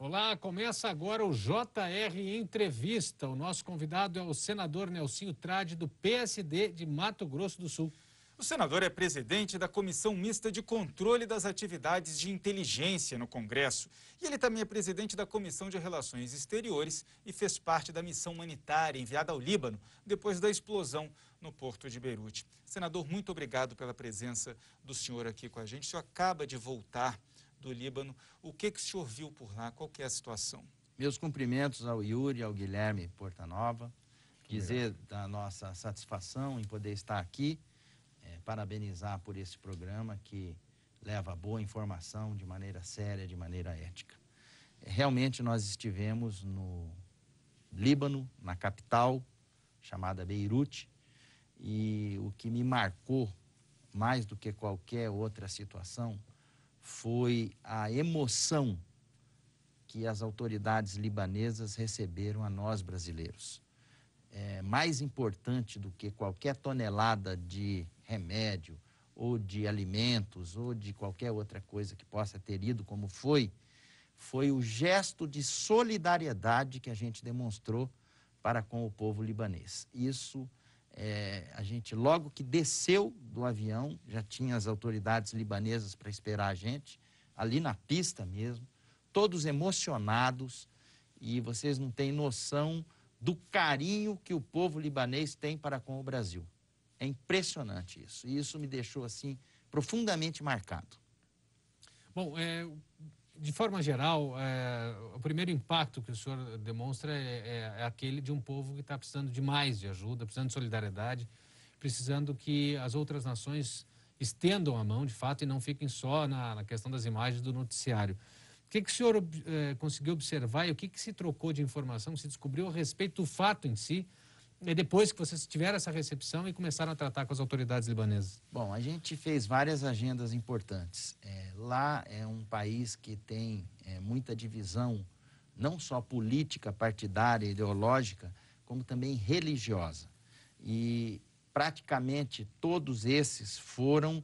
Olá, começa agora o JR Entrevista. O nosso convidado é o senador Nelsinho Trade, do PSD de Mato Grosso do Sul. O senador é presidente da Comissão Mista de Controle das Atividades de Inteligência no Congresso. E ele também é presidente da Comissão de Relações Exteriores e fez parte da missão humanitária enviada ao Líbano depois da explosão no porto de Beirute. Senador, muito obrigado pela presença do senhor aqui com a gente. O senhor acaba de voltar do Líbano. O que o senhor viu por lá? Qual que é a situação? Meus cumprimentos ao Yuri, ao Guilherme Portanova. Dizer da nossa satisfação em poder estar aqui. Parabenizar por esse programa que leva boa informação de maneira séria, de maneira ética. Realmente nós estivemos no Líbano, na capital, chamada Beirute, e o que me marcou mais do que qualquer outra situação foi a emoção que as autoridades libanesas receberam a nós brasileiros. Mais importante do que qualquer tonelada de remédio, ou de alimentos, ou de qualquer outra coisa que possa ter ido, como foi o gesto de solidariedade que a gente demonstrou para com o povo libanês. Isso, a gente, logo que desceu do avião, já tinha as autoridades libanesas para esperar a gente, ali na pista mesmo, todos emocionados, e vocês não têm noção do carinho que o povo libanês tem para com o Brasil. É impressionante isso. E isso me deixou, assim, profundamente marcado. Bom, de forma geral, o primeiro impacto que o senhor demonstra é aquele de um povo que está precisando de mais de ajuda, precisando de solidariedade, precisando que as outras nações estendam a mão, de fato, e não fiquem só na questão das imagens do noticiário. O que o senhor conseguiu observar e o que se trocou de informação, se descobriu a respeito do fato em si, depois que vocês tiveram essa recepção e começaram a tratar com as autoridades libanesas? Bom, a gente fez várias agendas importantes. Lá é um país que tem muita divisão, não só política, partidária, ideológica, como também religiosa. E praticamente todos esses foram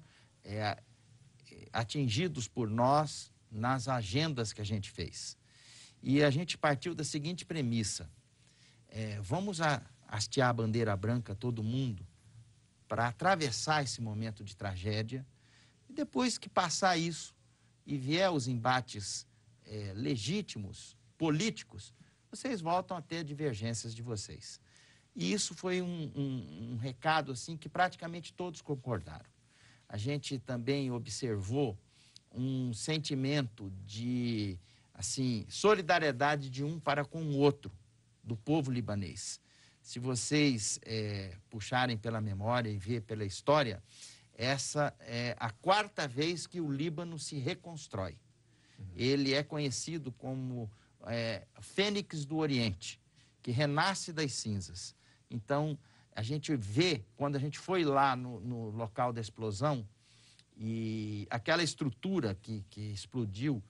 atingidos por nós nas agendas que a gente fez. E a gente partiu da seguinte premissa: vamos hastear a bandeira branca, todo mundo, para atravessar esse momento de tragédia, e depois que passar isso e vier os embates legítimos, políticos, vocês voltam a ter divergências de vocês. E isso foi um recado assim que praticamente todos concordaram. A gente também observou um sentimento de solidariedade de um para com o outro, do povo libanês. Se vocês puxarem pela memória e ver pela história, essa é a quarta vez que o Líbano se reconstrói. Ele é conhecido como Fênix do Oriente, que renasce das cinzas. Então, a gente vê, quando a gente foi lá no local da explosão, e aquela estrutura que explodiu,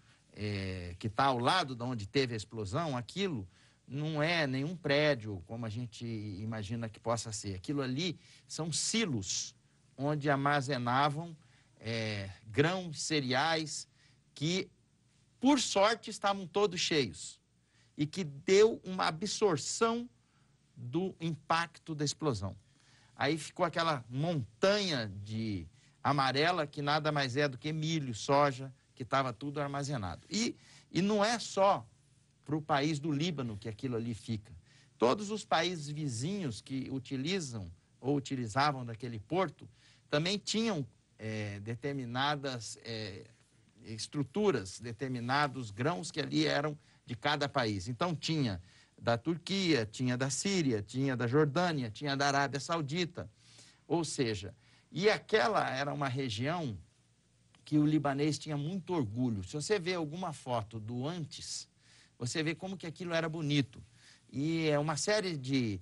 que está ao lado de onde teve a explosão, aquilo não é nenhum prédio, como a gente imagina que possa ser. Aquilo ali são silos, onde armazenavam grãos, cereais, que, por sorte, estavam todos cheios. E que deu uma absorção do impacto da explosão. Aí ficou aquela montanha de amarela, que nada mais é do que milho, soja, que estava tudo armazenado. E não é só para o país do Líbano que aquilo ali fica. Todos os países vizinhos que utilizam ou utilizavam daquele porto também tinham determinadas estruturas, determinados grãos que ali eram de cada país. Então tinha da Turquia, tinha da Síria, tinha da Jordânia, tinha da Arábia Saudita. Ou seja, e aquela era uma região que o libanês tinha muito orgulho. Se você vê alguma foto do antes, você vê como que aquilo era bonito. E é uma série de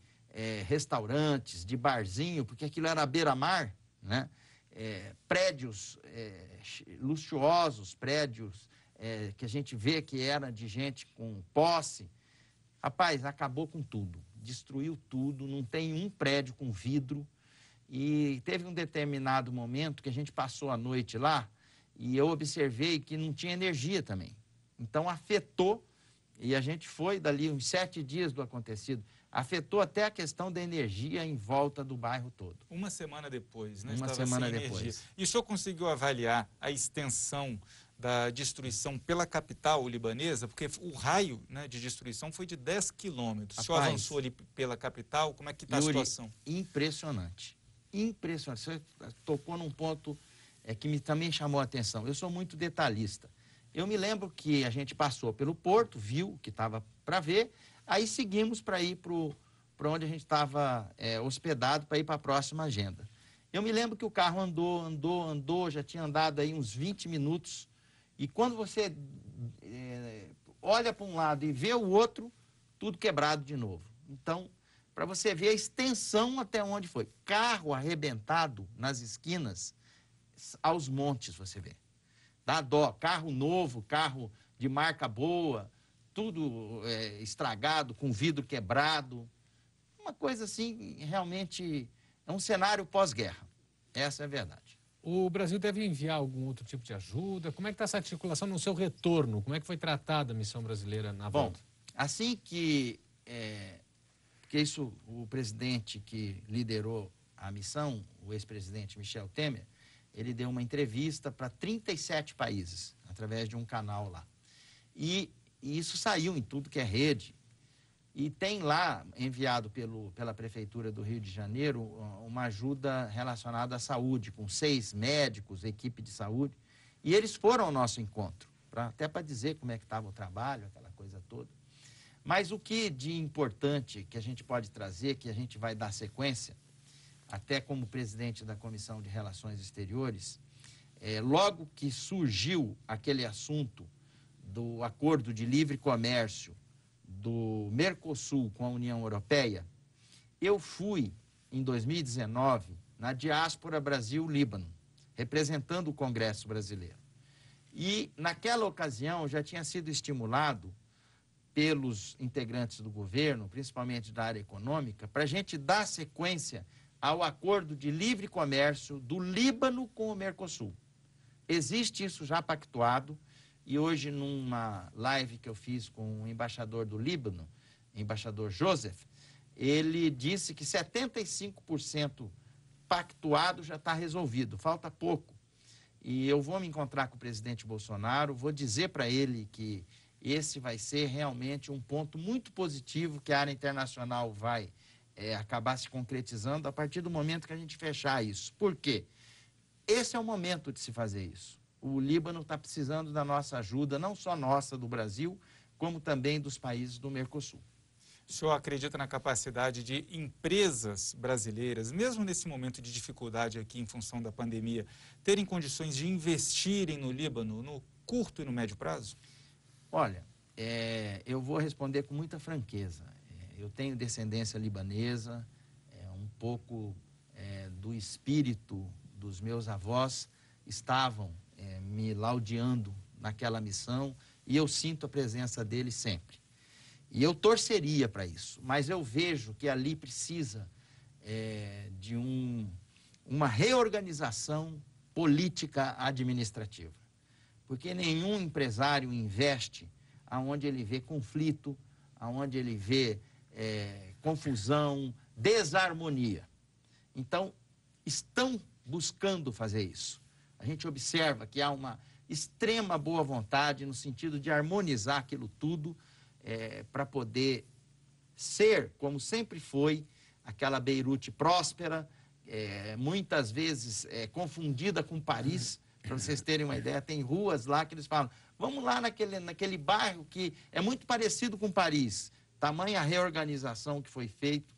restaurantes, de barzinho, porque aquilo era à beira-mar, né? Prédios luxuosos, prédios que a gente vê que era de gente com posse. Rapaz, acabou com tudo, destruiu tudo, não tem um prédio com vidro. E teve um determinado momento que a gente passou a noite lá e eu observei que não tinha energia também. Então afetou E a gente foi dali uns 7 dias do acontecido. Afetou até a questão da energia em volta do bairro todo. Uma semana depois, né? Uma Estava semana sem depois. energia. E o senhor conseguiu avaliar a extensão da destruição pela capital libanesa? Porque o raio, né, de destruição foi de 10 quilômetros. O senhor avançou ali pela capital? Como é que está a situação? Impressionante. Impressionante. Você tocou num ponto que também chamou a atenção. Eu sou muito detalhista. Eu me lembro que a gente passou pelo porto, viu o que estava para ver, aí seguimos para ir para onde a gente estava hospedado para ir para a próxima agenda. Eu me lembro que o carro andou, já tinha andado aí uns 20 minutos, e quando você olha para um lado e vê o outro, tudo quebrado de novo. Então, para você ver a extensão até onde foi. Carro arrebentado nas esquinas, aos montes você vê. Dá dó, carro novo, carro de marca boa, tudo estragado, com vidro quebrado. Uma coisa assim, realmente, é um cenário pós-guerra. Essa é a verdade. O Brasil deve enviar algum outro tipo de ajuda? Como é que está essa articulação no seu retorno? Como é que foi tratada a missão brasileira na volta? Bom, assim que... porque isso, o presidente que liderou a missão, o ex-presidente Michel Temer, ele deu uma entrevista para 37 países, através de um canal lá. E isso saiu em tudo que é rede. E tem lá, enviado pela Prefeitura do Rio de Janeiro, uma ajuda relacionada à saúde, com 6 médicos, equipe de saúde. E eles foram ao nosso encontro, até para dizer como é que estava o trabalho, aquela coisa toda. Mas o que de importante que a gente pode trazer, que a gente vai dar sequência, até como presidente da Comissão de Relações Exteriores, logo que surgiu aquele assunto do acordo de livre comércio do Mercosul com a União Europeia, eu fui, em 2019, na diáspora Brasil-Líbano, representando o Congresso brasileiro. E, naquela ocasião, já tinha sido estimulado pelos integrantes do governo, principalmente da área econômica, para a gente dar sequência ao acordo de livre comércio do Líbano com o Mercosul. Existe isso já pactuado, e hoje, numa live que eu fiz com o embaixador do Líbano, embaixador Joseph, ele disse que 75% pactuado já está resolvido, falta pouco. E eu vou me encontrar com o presidente Bolsonaro, vou dizer para ele que esse vai ser realmente um ponto muito positivo que a área internacional vai acabar se concretizando a partir do momento que a gente fechar isso. Por quê? Esse é o momento de se fazer isso. O Líbano está precisando da nossa ajuda, não só nossa, do Brasil, como também dos países do Mercosul. O senhor acredita na capacidade de empresas brasileiras, mesmo nesse momento de dificuldade aqui em função da pandemia, terem condições de investirem no Líbano no curto e no médio prazo? Olha, eu vou responder com muita franqueza. Eu tenho descendência libanesa, um pouco do espírito dos meus avós estavam me laudeando naquela missão e eu sinto a presença deles sempre. E eu torceria para isso, mas eu vejo que ali precisa de uma reorganização política administrativa. Porque nenhum empresário investe aonde ele vê conflito, aonde ele vê confusão, desarmonia. Então, estão buscando fazer isso. A gente observa que há uma extrema boa vontade no sentido de harmonizar aquilo tudo para poder ser, como sempre foi, aquela Beirute próspera, muitas vezes confundida com Paris. Para vocês terem uma ideia, tem ruas lá que eles falam, vamos lá naquele bairro que é muito parecido com Paris. Tamanha reorganização que foi feita.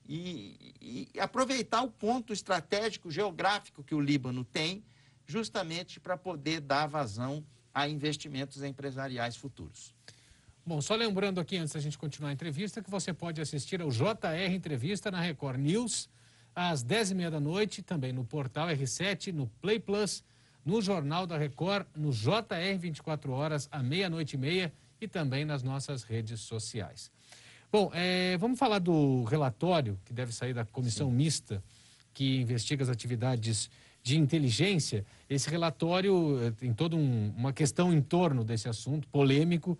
E aproveitar o ponto estratégico, geográfico que o Líbano tem, justamente para poder dar vazão a investimentos empresariais futuros. Bom, só lembrando aqui, antes da gente continuar a entrevista, que você pode assistir ao JR Entrevista na Record News, às 10h30 da noite, também no portal R7, no Play Plus, no Jornal da Record, no JR 24 horas, à 00:30 e também nas nossas redes sociais. Bom, vamos falar do relatório que deve sair da comissão mista que investiga as atividades de inteligência. Esse relatório tem toda uma questão em torno desse assunto polêmico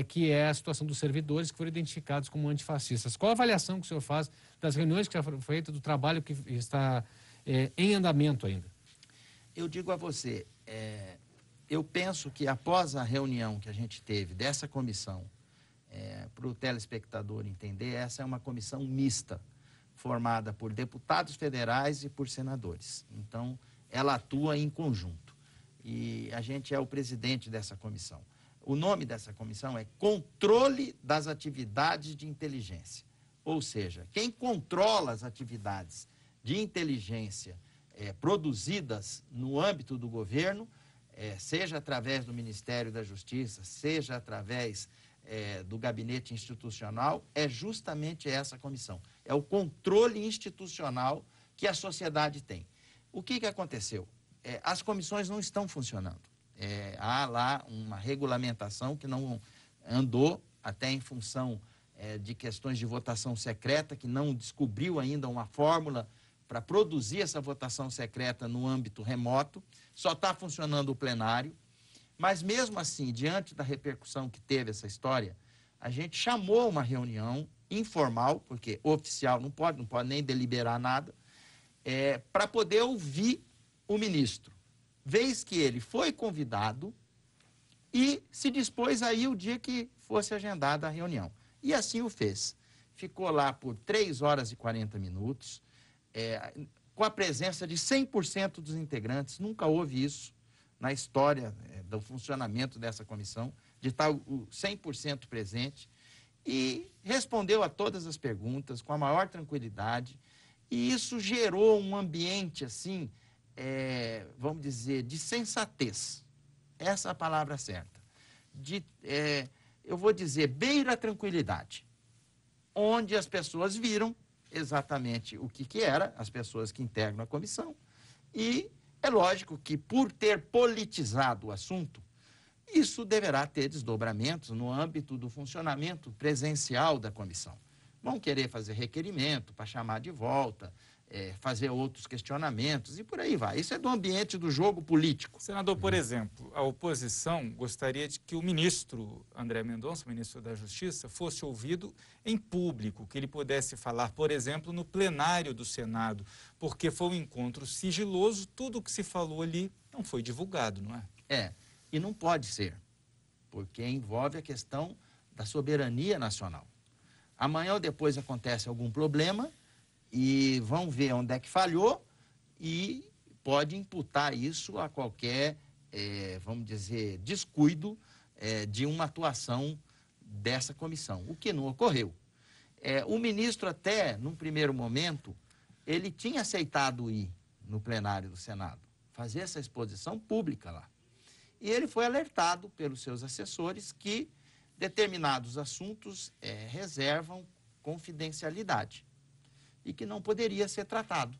que é a situação dos servidores que foram identificados como antifascistas. Qual a avaliação que o senhor faz das reuniões que já foram feitas, do trabalho que está em andamento ainda? Eu digo a você, eu penso que após a reunião que a gente teve dessa comissão, para o telespectador entender, essa é uma comissão mista, formada por deputados federais e por senadores. Então, ela atua em conjunto. E a gente é o presidente dessa comissão. O nome dessa comissão é Controle das Atividades de Inteligência. Ou seja, quem controla as atividades de inteligência produzidas no âmbito do governo, seja através do Ministério da Justiça, seja através do gabinete institucional, é justamente essa comissão. É o controle institucional que a sociedade tem. O que aconteceu? As comissões não estão funcionando. Há lá uma regulamentação que não andou, até em função de questões de votação secreta, que não descobriu ainda uma fórmula para produzir essa votação secreta no âmbito remoto. Só está funcionando o plenário. Mas, mesmo assim, diante da repercussão que teve essa história, a gente chamou uma reunião informal, porque oficial não pode nem deliberar nada, para poder ouvir o ministro. Vez que ele foi convidado e se dispôs aí o dia que fosse agendada a reunião. E assim o fez. Ficou lá por 3 horas e 40 minutos, com a presença de 100% dos integrantes. Nunca houve isso na história do funcionamento dessa comissão, de estar 100% presente, e respondeu a todas as perguntas com a maior tranquilidade, e isso gerou um ambiente, assim, vamos dizer, de sensatez. Essa é a palavra certa. Eu vou dizer, beira a tranquilidade, onde as pessoas viram exatamente o que era, as pessoas que integram a comissão, e é lógico que, por ter politizado o assunto, isso deverá ter desdobramentos no âmbito do funcionamento presencial da comissão. Vão querer fazer requerimento para chamar de volta, fazer outros questionamentos e por aí vai. Isso é do ambiente do jogo político. Senador, por exemplo, a oposição gostaria de que o ministro André Mendonça, ministro da Justiça, fosse ouvido em público, que ele pudesse falar, por exemplo, no plenário do Senado, porque foi um encontro sigiloso, tudo o que se falou ali não foi divulgado, não é? E não pode ser, porque envolve a questão da soberania nacional. Amanhã ou depois acontece algum problema e vão ver onde é que falhou e pode imputar isso a qualquer, vamos dizer, descuido de uma atuação dessa comissão, o que não ocorreu. O ministro até, num primeiro momento, ele tinha aceitado ir no plenário do Senado, fazer essa exposição pública lá. E ele foi alertado pelos seus assessores que determinados assuntos reservam confidencialidade e que não poderia ser tratado.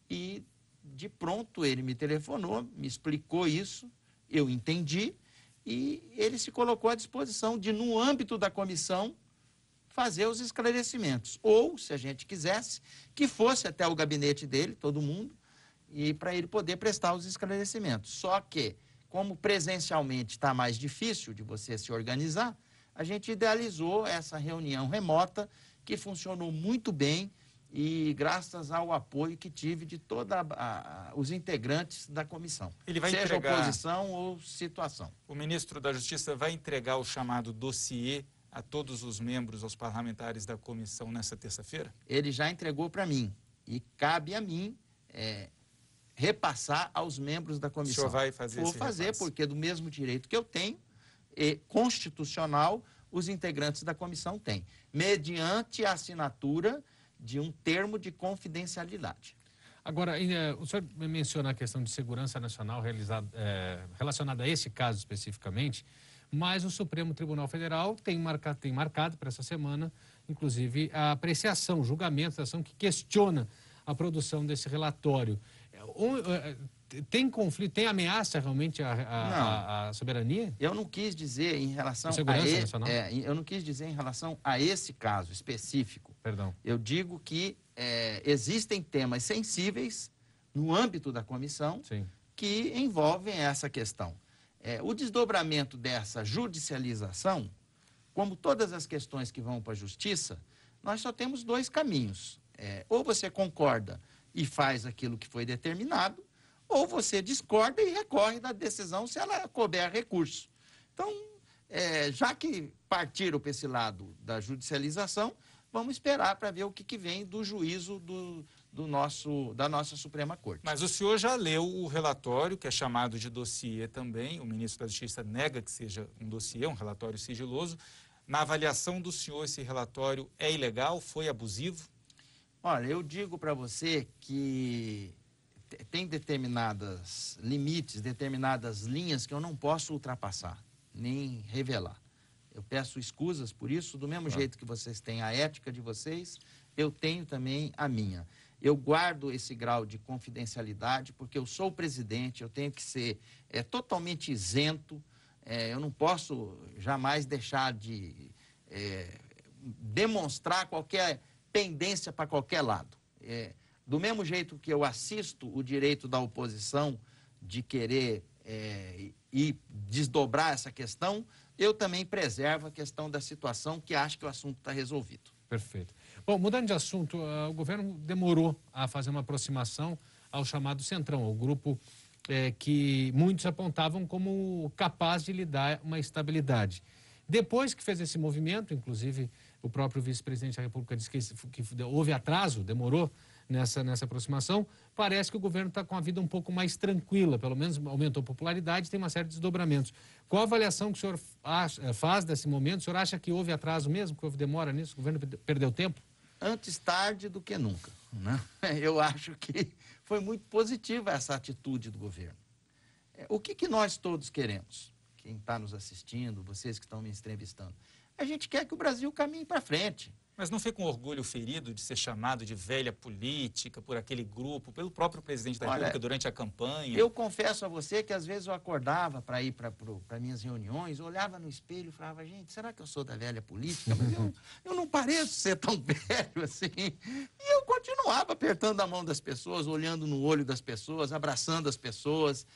E, de pronto, ele me telefonou, me explicou isso, eu entendi, e ele se colocou à disposição de, no âmbito da comissão, fazer os esclarecimentos. Ou, se a gente quisesse, que fosse até o gabinete dele, todo mundo, e para ele poder prestar os esclarecimentos. Só que, como presencialmente está mais difícil de você se organizar, a gente idealizou essa reunião remota, que funcionou muito bem, e graças ao apoio que tive de todos os integrantes da comissão, seja oposição ou situação. O ministro da Justiça vai entregar o chamado dossiê a todos os membros, aos parlamentares da comissão nessa terça-feira? Ele já entregou para mim, e cabe a mim repassar aos membros da comissão. O senhor vai fazer esse repasse? Vou fazer, porque do mesmo direito que eu tenho, constitucional, os integrantes da comissão têm, mediante a assinatura de um termo de confidencialidade. Agora, o senhor menciona a questão de segurança nacional relacionada a esse caso especificamente, mas o Supremo Tribunal Federal tem marcado para essa semana, inclusive, a apreciação, o julgamento da ação que questiona a produção desse relatório. Tem conflito, tem ameaça realmente à soberania? Eu não quis dizer em relação eu não quis dizer em relação a esse caso específico. Perdão. Eu digo que existem temas sensíveis no âmbito da comissão. Sim. Que envolvem essa questão. O desdobramento dessa judicialização, como todas as questões que vão para a justiça, nós só temos dois caminhos. Ou você concorda e faz aquilo que foi determinado, ou você discorda e recorre da decisão se ela couber recurso. Então, já que partiram para esse lado da judicialização, vamos esperar para ver o que vem do juízo da nossa Suprema Corte. Mas o senhor já leu o relatório, que é chamado de dossiê também. O ministro da Justiça nega que seja um dossiê, um relatório sigiloso. Na avaliação do senhor, esse relatório é ilegal, foi abusivo? Olha, eu digo para você que tem determinados limites, determinadas linhas que eu não posso ultrapassar, nem revelar. Eu peço escusas por isso, do mesmo jeito que vocês têm a ética de vocês, eu tenho também a minha. Eu guardo esse grau de confidencialidade porque eu sou o presidente, eu tenho que ser totalmente isento, eu não posso jamais deixar de demonstrar qualquer pendência para qualquer lado. Do mesmo jeito que eu assisto o direito da oposição de querer e desdobrar essa questão, eu também preservo a questão da situação que acho que o assunto está resolvido. Perfeito. Bom, mudando de assunto, o governo demorou a fazer uma aproximação ao chamado Centrão, ao grupo que muitos apontavam como capaz de lhe dar uma estabilidade. Depois que fez esse movimento, inclusive o próprio vice-presidente da República disse que houve atraso, demorou nessa aproximação, parece que o governo está com a vida um pouco mais tranquila, pelo menos aumentou a popularidade, tem uma série de desdobramentos. Qual a avaliação que o senhor faz desse momento? O senhor acha que houve atraso mesmo, que houve demora nisso? O governo perdeu tempo? Antes tarde do que nunca, né? Eu acho que foi muito positiva essa atitude do governo. O que nós todos queremos? Quem está nos assistindo, vocês que estão me entrevistando, a gente quer que o Brasil caminhe para frente. Mas não fica um orgulho ferido de ser chamado de velha política por aquele grupo, pelo próprio presidente da República durante a campanha? Eu confesso a você que às vezes eu acordava para ir para minhas reuniões, olhava no espelho e falava, gente, será que eu sou da velha política? Mas eu não pareço ser tão velho assim. E eu continuava apertando a mão das pessoas, olhando no olho das pessoas, abraçando as pessoas,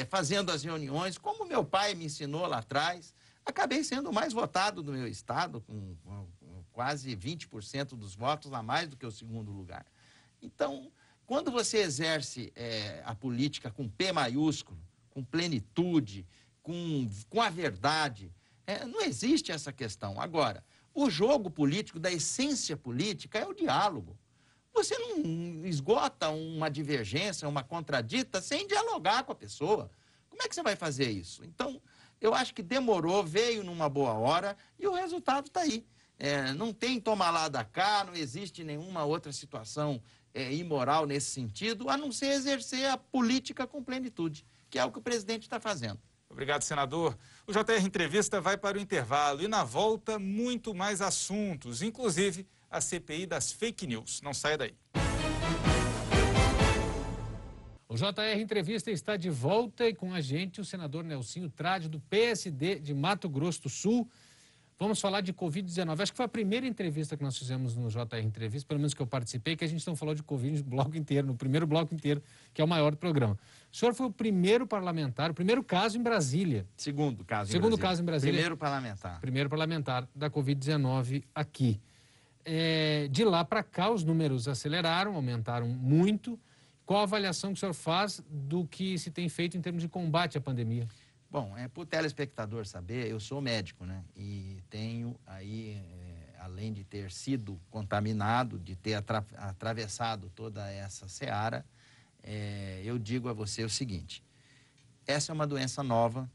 fazendo as reuniões, como meu pai me ensinou lá atrás. Acabei sendo o mais votado do meu estado, com quase 20% dos votos, a mais do que o segundo lugar. Então, quando você exerce a política com P maiúsculo, com plenitude, com a verdade, não existe essa questão. Agora, o jogo político, da essência política, é o diálogo. Você não esgota uma divergência, uma contradita, sem dialogar com a pessoa. Como é que você vai fazer isso? Então, eu acho que demorou, veio numa boa hora e o resultado está aí. Não tem toma lá da cá, não existe nenhuma outra situação imoral nesse sentido, a não ser exercer a política com plenitude, que é o que o presidente está fazendo. Obrigado, senador. O JR Entrevista vai para o intervalo e na volta muito mais assuntos, inclusive a CPI das fake news. Não saia daí. O JR Entrevista está de volta e com a gente o senador Nelsinho Trade, do PSD de Mato Grosso do Sul. Vamos falar de Covid-19. Acho que foi a primeira entrevista que nós fizemos no JR Entrevista, pelo menos que eu participei, que a gente não falou de Covid no bloco inteiro, no primeiro bloco inteiro, que é o maior do programa. O senhor foi o primeiro parlamentar, o primeiro caso em Brasília. Segundo caso em Brasília. Primeiro parlamentar da Covid-19 aqui. De lá para cá, os números aceleraram, aumentaram muito. Qual a avaliação que o senhor faz do que se tem feito em termos de combate à pandemia? Bom, para o telespectador saber, eu sou médico, né? E tenho aí, além de ter sido contaminado, de ter atravessado toda essa seara, eu digo a você o seguinte, essa é uma doença nova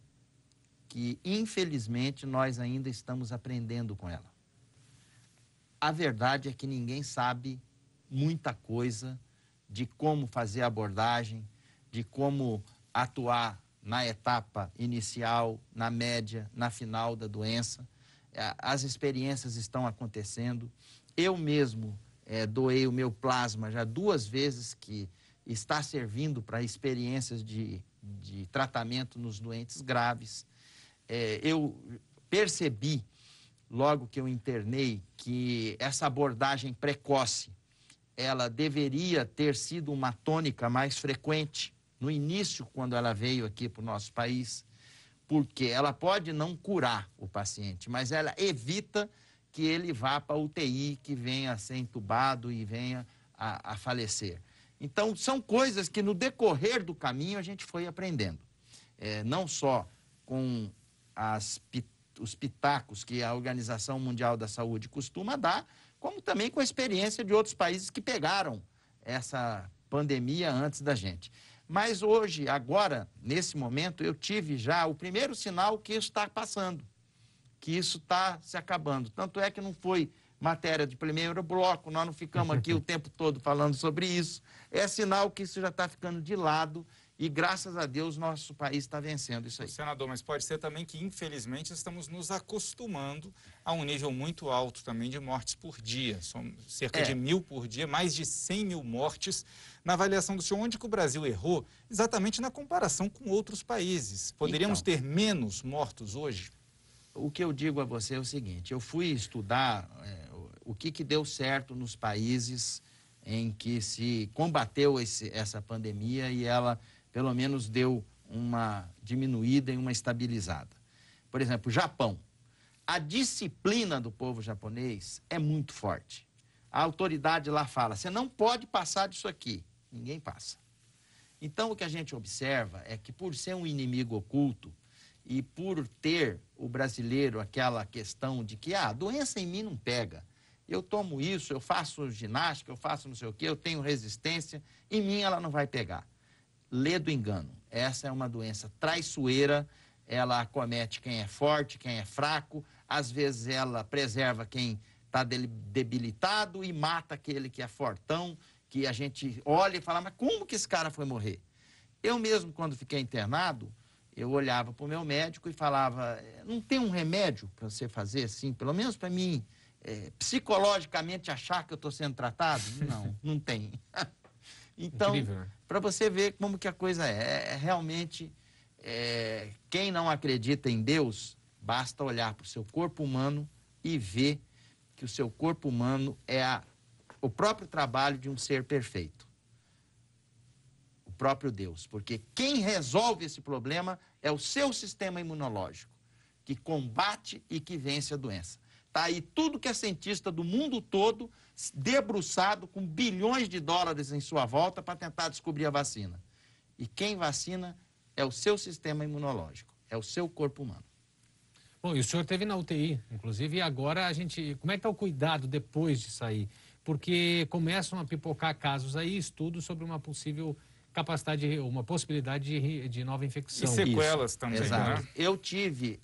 que, infelizmente, nós ainda estamos aprendendo com ela. A verdade é que ninguém sabe muita coisa de como fazer a abordagem, de como atuar na etapa inicial, na média, na final da doença. As experiências estão acontecendo. Eu mesmo doei o meu plasma já 2 vezes, que está servindo para experiências de tratamento nos doentes graves. Eu percebi, logo que eu internei, que essa abordagem precoce, ela deveria ter sido uma tônica mais frequente no início, quando ela veio aqui para o nosso país, porque ela pode não curar o paciente, mas ela evita que ele vá para a UTI, que venha a ser entubado e venha a falecer. Então, são coisas que no decorrer do caminho a gente foi aprendendo. Não só com os pitacos que a Organização Mundial da Saúde costuma dar, como também com a experiência de outros países que pegaram essa pandemia antes da gente. Mas hoje, agora, nesse momento, eu tive já o primeiro sinal que isso está passando, que isso está se acabando. Tanto é que não foi matéria de primeiro bloco, nós não ficamos aqui o tempo todo falando sobre isso. É sinal que isso já está ficando de lado e, graças a Deus, nosso país está vencendo isso aí. Senador, mas pode ser também que, infelizmente, estamos nos acostumando a um nível muito alto também de mortes por dia. São cerca de 1.000 por dia, mais de 100 mil mortes. Na avaliação do senhor, onde que o Brasil errou? Exatamente na comparação com outros países. Poderíamos ter menos mortos hoje? O que eu digo a você é o seguinte, eu fui estudar o que deu certo nos países em que se combateu essa pandemia e ela, pelo menos, deu uma diminuída e uma estabilizada. Por exemplo, Japão. A disciplina do povo japonês é muito forte. A autoridade lá fala, você não pode passar disso aqui. Ninguém passa. Então, o que a gente observa é que, por ser um inimigo oculto, e por ter o brasileiro aquela questão de que a doença em mim não pega. Eu tomo isso, eu faço ginástica, eu faço não sei o quê, eu tenho resistência, em mim ela não vai pegar. Lê do engano. Essa é uma doença traiçoeira, ela acomete quem é forte, quem é fraco, às vezes ela preserva quem está debilitado e mata aquele que é fortão, que a gente olha e fala, mas como que esse cara foi morrer? Eu mesmo, quando fiquei internado, eu olhava para o meu médico e falava, não tem um remédio para você fazer assim, pelo menos para mim, psicologicamente achar que eu estou sendo tratado? Não, não tem. Então, para você ver como que a coisa realmente, quem não acredita em Deus, basta olhar para o seu corpo humano e ver que o seu corpo humano é o próprio trabalho de um ser perfeito. Próprio Deus, porque quem resolve esse problema é o seu sistema imunológico, que combate e que vence a doença. Está aí tudo que é cientista do mundo todo debruçado com bilhões de dólares em sua volta para tentar descobrir a vacina. E quem vacina é o seu sistema imunológico, é o seu corpo humano. Bom, e o senhor esteve na UTI, inclusive, e agora como é que está o cuidado depois de sair? Porque começam a pipocar casos aí, estudos sobre uma possível uma possibilidade de nova infecção. E sequelas também, exato. Né? Eu tive,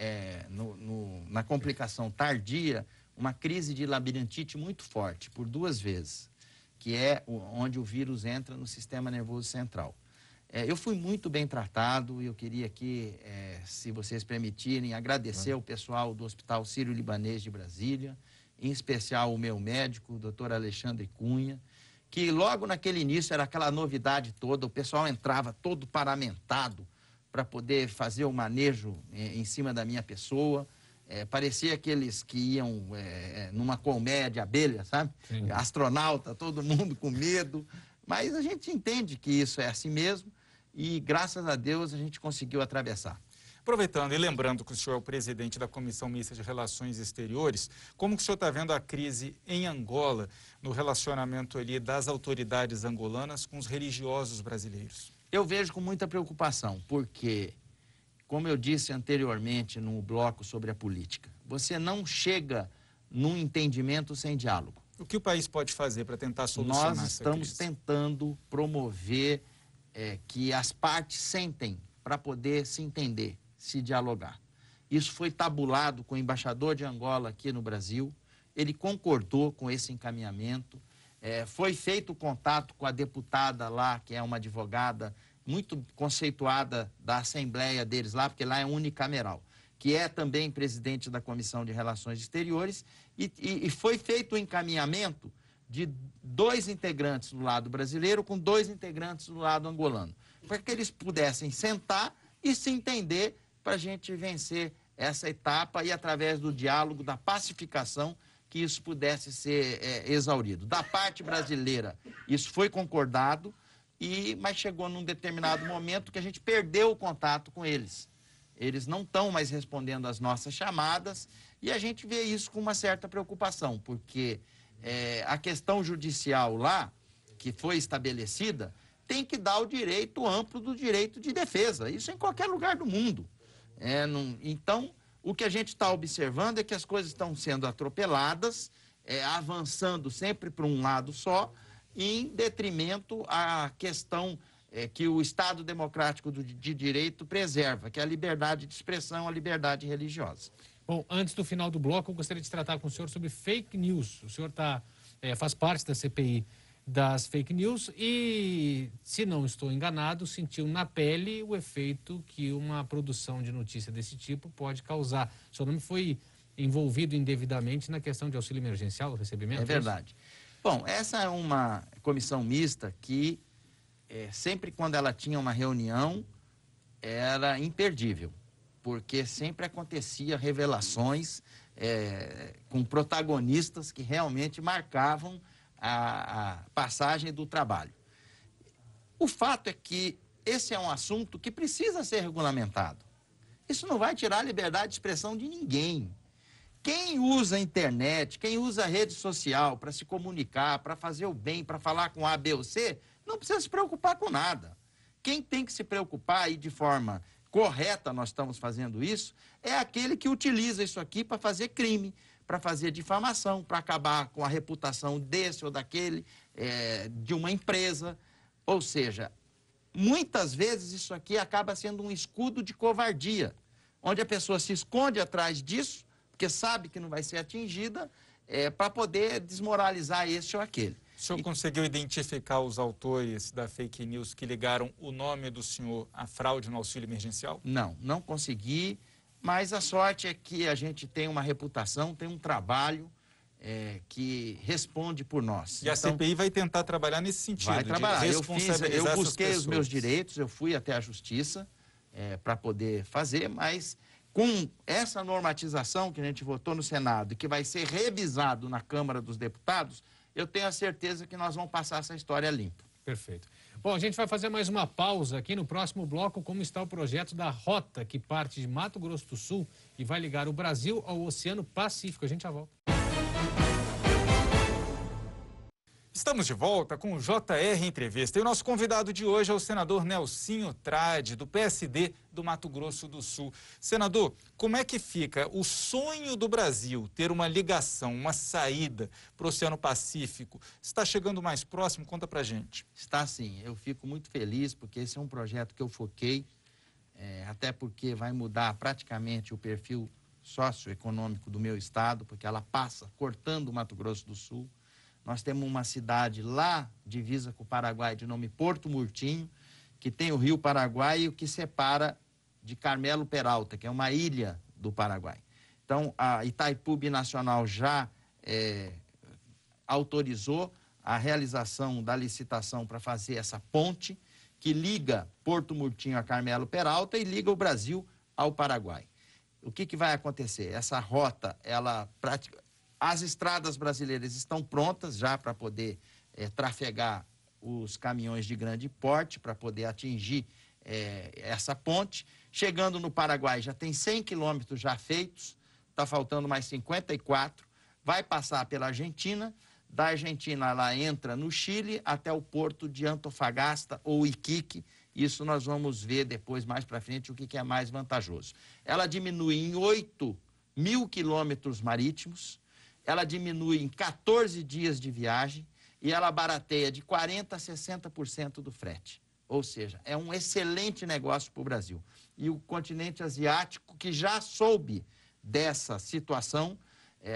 na complicação tardia, uma crise de labirintite muito forte, por 2 vezes, que é onde o vírus entra no sistema nervoso central. Eu fui muito bem tratado e eu queria aqui, se vocês permitirem, agradecer ao pessoal do Hospital Sírio-Libanês de Brasília, em especial o meu médico, o Dr. Alexandre Cunha, que logo naquele início era aquela novidade toda, o pessoal entrava todo paramentado para poder fazer o manejo em cima da minha pessoa. Parecia aqueles que iam numa colmeia de abelha, sabe? Sim. Astronauta, todo mundo com medo. Mas a gente entende que isso é assim mesmo e, graças a Deus, a gente conseguiu atravessar. Aproveitando e lembrando que o senhor é o presidente da Comissão Mista de Relações Exteriores, como que o senhor está vendo a crise em Angola, no relacionamento ali das autoridades angolanas com os religiosos brasileiros? Eu vejo com muita preocupação, porque, como eu disse anteriormente no bloco sobre a política, você não chega num entendimento sem diálogo. O que o país pode fazer para tentar solucionar essa crise? Nós estamos tentando promover que as partes sentem para poder se entender, se dialogar. Isso foi tabulado com o embaixador de Angola aqui no Brasil, ele concordou com esse encaminhamento, foi feito contato com a deputada lá, que é uma advogada muito conceituada da Assembleia deles lá, porque lá é unicameral, que é também presidente da Comissão de Relações Exteriores, e foi feito o encaminhamento de 2 integrantes do lado brasileiro com 2 integrantes do lado angolano, para que eles pudessem sentar e se entender para a gente vencer essa etapa e, através do diálogo, da pacificação, que isso pudesse ser exaurido. Da parte brasileira, isso foi concordado, mas chegou num determinado momento que a gente perdeu o contato com eles. eles não estão mais respondendo às nossas chamadas, e a gente vê isso com uma certa preocupação, porque a questão judicial lá, que foi estabelecida, tem que dar o direito amplo do direito de defesa, isso em qualquer lugar do mundo. Então, o que a gente está observando é que as coisas estão sendo atropeladas, avançando sempre para um lado só, em detrimento à questão que o Estado democrático de direito preserva, que é a liberdade de expressão, a liberdade religiosa. Bom, antes do final do bloco, eu gostaria de tratar com o senhor sobre fake news. O senhor faz parte da CPI das fake news e, se não estou enganado, sentiu na pele o efeito que uma produção de notícia desse tipo pode causar. O senhor não foi envolvido indevidamente na questão de auxílio emergencial, recebimento? É verdade. Bom, essa é uma comissão mista que, sempre quando ela tinha uma reunião, era imperdível, porque sempre acontecia revelações com protagonistas que realmente marcavam a passagem do trabalho. O fato é que esse é um assunto que precisa ser regulamentado. Isso não vai tirar a liberdade de expressão de ninguém. Quem usa a internet, quem usa a rede social para se comunicar, para fazer o bem, para falar com A, B ou C, não precisa se preocupar com nada. Quem tem que se preocupar, e de forma correta nós estamos fazendo isso, é aquele que utiliza isso aqui para fazer crime, para fazer difamação, para acabar com a reputação desse ou daquele, de uma empresa. Ou seja, muitas vezes isso aqui acaba sendo um escudo de covardia, onde a pessoa se esconde atrás disso, porque sabe que não vai ser atingida, para poder desmoralizar esse ou aquele. O senhor conseguiu identificar os autores da fake news que ligaram o nome do senhor à fraude no auxílio emergencial? Não, não consegui, mas a sorte é que a gente tem uma reputação, tem um trabalho que responde por nós. E a CPI vai tentar trabalhar nesse sentido, vai trabalhar. de responsabilizar eu busquei essas os meus pessoas. direitos, eu fui até a justiça para poder fazer, mas com essa normatização que a gente votou no Senado e que vai ser revisado na Câmara dos Deputados, eu tenho a certeza que nós vamos passar essa história limpa. Perfeito. Bom, a gente vai fazer mais uma pausa aqui no próximo bloco, como está o projeto da Rota, que parte de Mato Grosso do Sul e vai ligar o Brasil ao Oceano Pacífico. A gente já volta. Estamos de volta com o JR Entrevista. E o nosso convidado de hoje é o senador Nelsinho Trade, do PSD do Mato Grosso do Sul. Senador, como é que fica o sonho do Brasil ter uma ligação, uma saída para o Oceano Pacífico? Está chegando mais próximo? Conta pra gente. Está sim. Eu fico muito feliz porque esse é um projeto que eu foquei, até porque vai mudar praticamente o perfil socioeconômico do meu estado, porque ela passa cortando o Mato Grosso do Sul. Nós temos uma cidade lá, divisa com o Paraguai, de nome Porto Murtinho, que tem o Rio Paraguai e o que separa de Carmelo Peralta, que é uma ilha do Paraguai. Então, a Itaipu Binacional já autorizou a realização da licitação para fazer essa ponte que liga Porto Murtinho a Carmelo Peralta e liga o Brasil ao Paraguai. O que vai acontecer? Essa rota, as estradas brasileiras estão prontas já para poder trafegar os caminhões de grande porte, para poder atingir essa ponte. Chegando no Paraguai, já tem 100 quilômetros já feitos, está faltando mais 54. Vai passar pela Argentina, da Argentina ela entra no Chile até o porto de Antofagasta ou Iquique. Isso nós vamos ver depois, mais para frente, o que é mais vantajoso. Ela diminui em 8.000 quilômetros marítimos, ela diminui em 14 dias de viagem e ela barateia de 40% a 60% do frete. Ou seja, é um excelente negócio para o Brasil. E o continente asiático, que já soube dessa situação,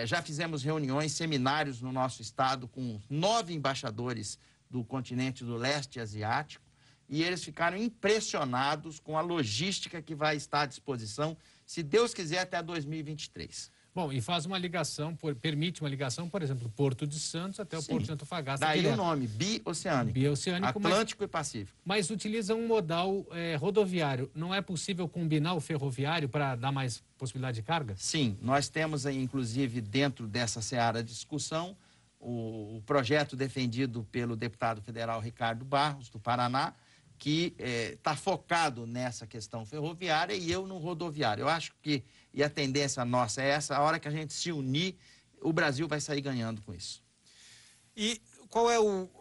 já fizemos reuniões, seminários no nosso estado com 9 embaixadores do continente do leste asiático, e eles ficaram impressionados com a logística que vai estar à disposição, se Deus quiser, até 2023. Bom, e faz uma ligação, permite uma ligação, por exemplo, do Porto de Santos até o Porto de Antofagasta. Daí o nome, bioceânico. Bioceânico, Atlântico e Pacífico. Mas utiliza um modal rodoviário. Não é possível combinar o ferroviário para dar mais possibilidade de carga? Sim, nós temos aí, inclusive, dentro dessa seara de discussão, o projeto defendido pelo deputado federal Ricardo Barros, do Paraná, que está focado nessa questão ferroviária e eu no rodoviário. Eu acho que, e a tendência nossa é essa, a hora que a gente se unir, o Brasil vai sair ganhando com isso. E qual é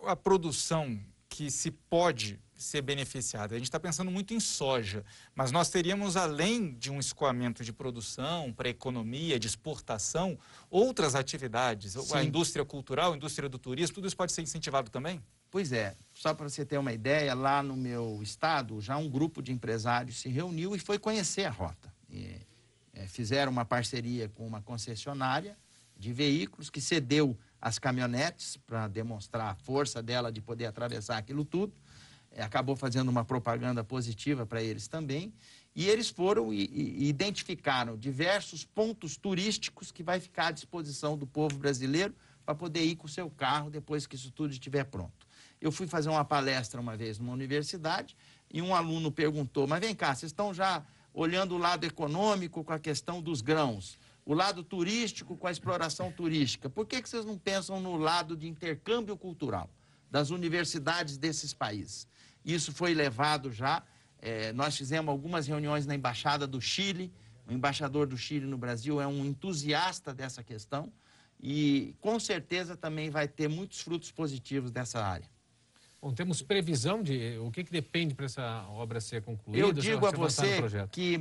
a produção que se pode ser beneficiada? A gente está pensando muito em soja, mas nós teríamos, além de um escoamento de produção para a economia, de exportação, outras atividades. Sim. A indústria cultural, a indústria do turismo, tudo isso pode ser incentivado também? Pois é, só para você ter uma ideia, lá no meu estado, já um grupo de empresários se reuniu e foi conhecer a rota. Fizeram uma parceria com uma concessionária de veículos que cedeu as caminhonetes para demonstrar a força dela de poder atravessar aquilo tudo. Acabou fazendo uma propaganda positiva para eles também. E eles foram e identificaram diversos pontos turísticos que vai ficar à disposição do povo brasileiro para poder ir com o seu carro depois que isso tudo estiver pronto. Eu fui fazer uma palestra uma vez numa universidade e um aluno perguntou, mas vem cá, vocês estão já olhando o lado econômico com a questão dos grãos, o lado turístico com a exploração turística, por que vocês não pensam no lado de intercâmbio cultural das universidades desses países? Isso foi levado já, nós fizemos algumas reuniões na Embaixada do Chile, o embaixador do Chile no Brasil é um entusiasta dessa questão e com certeza também vai ter muitos frutos positivos dessa área. Bom, temos previsão de o que depende para essa obra ser concluída? Eu digo a você que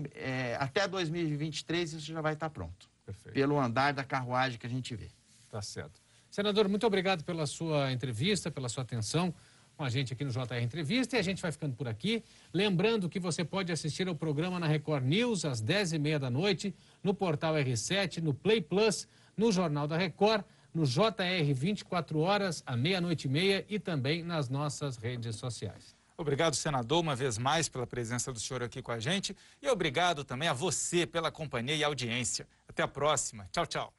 até 2023 isso já vai estar pronto. Perfeito. Pelo andar da carruagem que a gente vê. Tá certo. Senador, muito obrigado pela sua entrevista, pela sua atenção com a gente aqui no JR Entrevista, e a gente vai ficando por aqui. Lembrando que você pode assistir ao programa na Record News às 10h30 da noite, no portal R7, no Play Plus, no Jornal da Record, no JR 24 horas, à 00:30 e também nas nossas redes sociais. Obrigado, senador, uma vez mais pela presença do senhor aqui com a gente e obrigado também a você pela companhia e audiência. Até a próxima. Tchau, tchau.